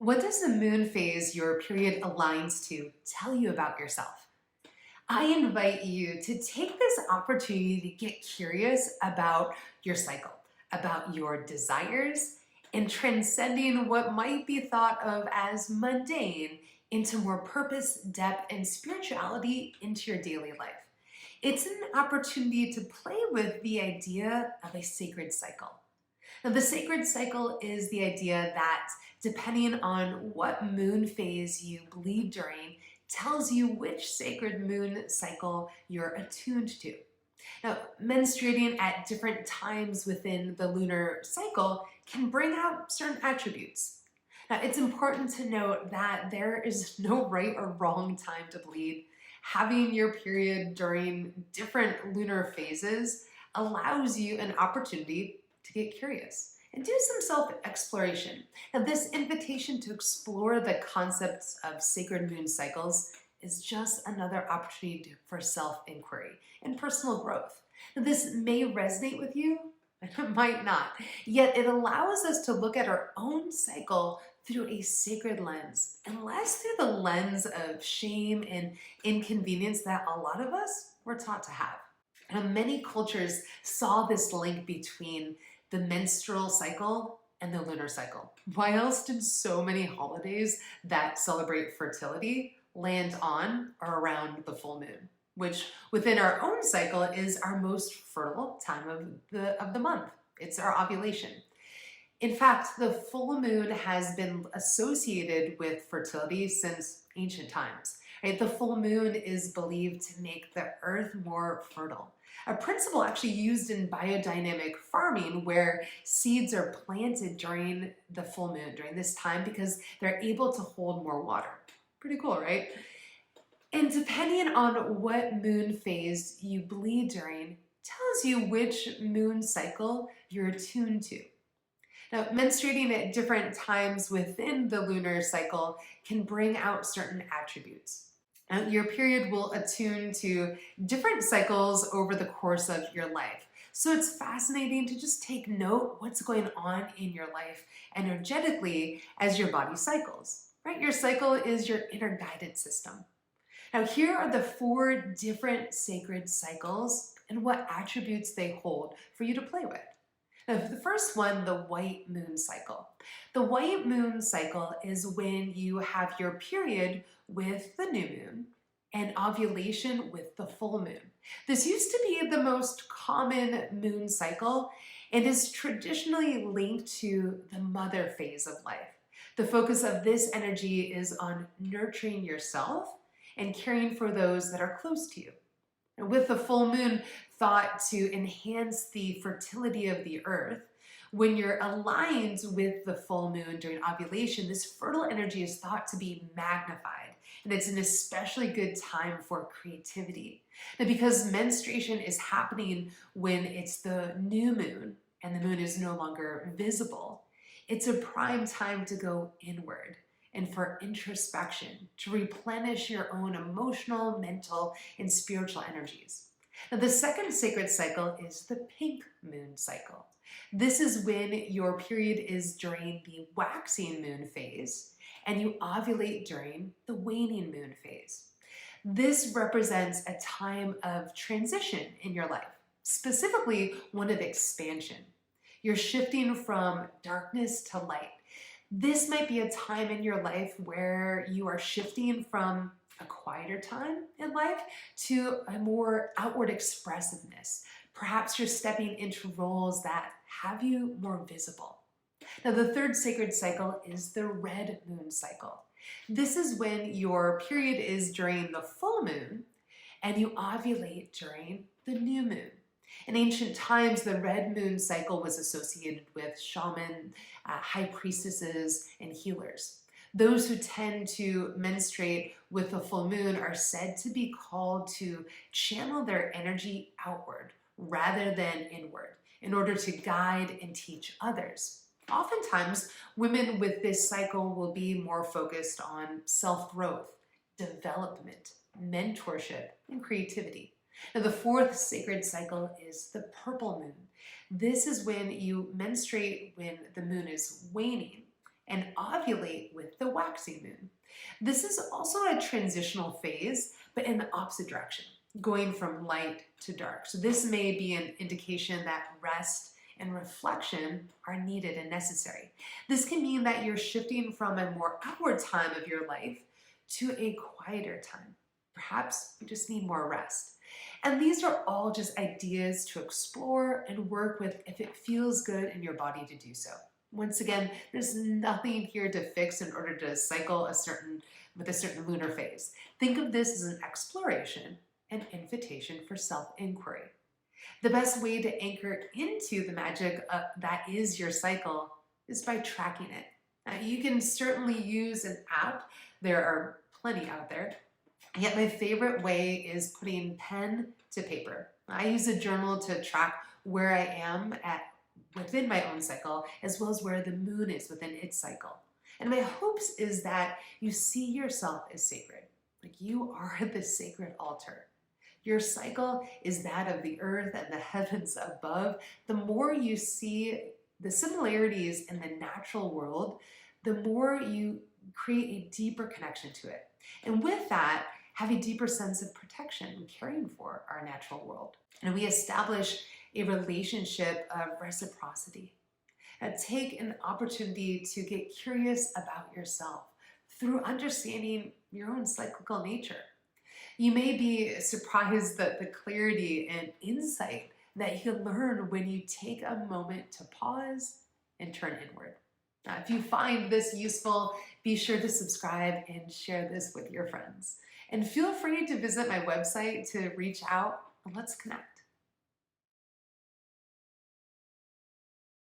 What does the moon phase your period aligns to tell you about yourself? I invite you to take this opportunity to get curious about your cycle, about your desires, and transcending what might be thought of as mundane into more purpose, depth, and spirituality into your daily life. It's an opportunity to play with the idea of a sacred cycle. Now, the sacred cycle is the idea that depending on what moon phase you bleed during, tells you which sacred moon cycle you're attuned to. Now, menstruating at different times within the lunar cycle can bring out certain attributes. Now, it's important to note that there is no right or wrong time to bleed. Having your period during different lunar phases allows you an opportunity to get curious and do some self-exploration. Now, this invitation to explore the concepts of sacred moon cycles is just another opportunity for self-inquiry and personal growth. Now, this may resonate with you, and it might not, yet it allows us to look at our own cycle through a sacred lens, and less through the lens of shame and inconvenience that a lot of us were taught to have. Now, many cultures saw this link between the menstrual cycle and the lunar cycle. Why else did so many holidays that celebrate fertility land on or around the full moon, which within our own cycle is our most fertile time of the month? It's our ovulation. In fact, the full moon has been associated with fertility since ancient times. Right? The full moon is believed to make the earth more fertile. A principle actually used in biodynamic farming where seeds are planted during the full moon, during this time, because they're able to hold more water. Pretty cool, right? And depending on what moon phase you bleed during, tells you which moon cycle you're attuned to. Now, menstruating at different times within the lunar cycle can bring out certain attributes. Your period will attune to different cycles over the course of your life. So it's fascinating to just take note what's going on in your life energetically as your body cycles, right? Your cycle is your inner guidance system. Now, here are the 4 different sacred cycles and what attributes they hold for you to play with. Now, the first one, the white moon cycle. The white moon cycle is when you have your period with the new moon and ovulation with the full moon. This used to be the most common moon cycle and is traditionally linked to the mother phase of life. The focus of this energy is on nurturing yourself and caring for those that are close to you. And with the full moon thought to enhance the fertility of the earth, when you're aligned with the full moon during ovulation, this fertile energy is thought to be magnified, and it's an especially good time for creativity. Now, because menstruation is happening when it's the new moon and the moon is no longer visible, it's a prime time to go inward and for introspection, to replenish your own emotional, mental, and spiritual energies. Now, the second sacred cycle is the pink moon cycle. This is when your period is during the waxing moon phase and you ovulate during the waning moon phase. This represents a time of transition in your life, specifically one of expansion. You're shifting from darkness to light. This might be a time in your life where you are shifting from a quieter time in life to a more outward expressiveness. Perhaps you're stepping into roles that have you more visible. Now, the third sacred cycle is the red moon cycle. This is when your period is during the full moon and you ovulate during the new moon. In ancient times, the red moon cycle was associated with shaman, high priestesses, and healers. Those who tend to menstruate with the full moon are said to be called to channel their energy outward rather than inward in order to guide and teach others. Oftentimes, women with this cycle will be more focused on self-growth, development, mentorship, and creativity. Now, the fourth sacred cycle is the purple moon. This is when you menstruate when the moon is waning and ovulate with the waxing moon. This is also a transitional phase, but in the opposite direction, going from light to dark. So this may be an indication that rest and reflection are needed and necessary. This can mean that you're shifting from a more outward time of your life to a quieter time. Perhaps you just need more rest. And these are all just ideas to explore and work with if it feels good in your body to do so. Once again, there's nothing here to fix in order to cycle with a certain lunar phase. Think of this as an exploration, an invitation for self-inquiry. The best way to anchor into the magic that is your cycle is by tracking it. You can certainly use an app. There are plenty out there. Yet my favorite way is putting pen to paper. I use a journal to track where I am within my own cycle, as well as where the moon is within its cycle. And my hopes is that you see yourself as sacred, like you are the sacred altar. Your cycle is that of the earth and the heavens above. The more you see the similarities in the natural world, the more you create a deeper connection to it. And with that, have a deeper sense of protection and caring for our natural world. And we establish a relationship of reciprocity. Take an opportunity to get curious about yourself through understanding your own cyclical nature. You may be surprised at the clarity and insight that you learn when you take a moment to pause and turn inward. Now, if you find this useful, be sure to subscribe and share this with your friends. And feel free to visit my website to reach out and let's connect.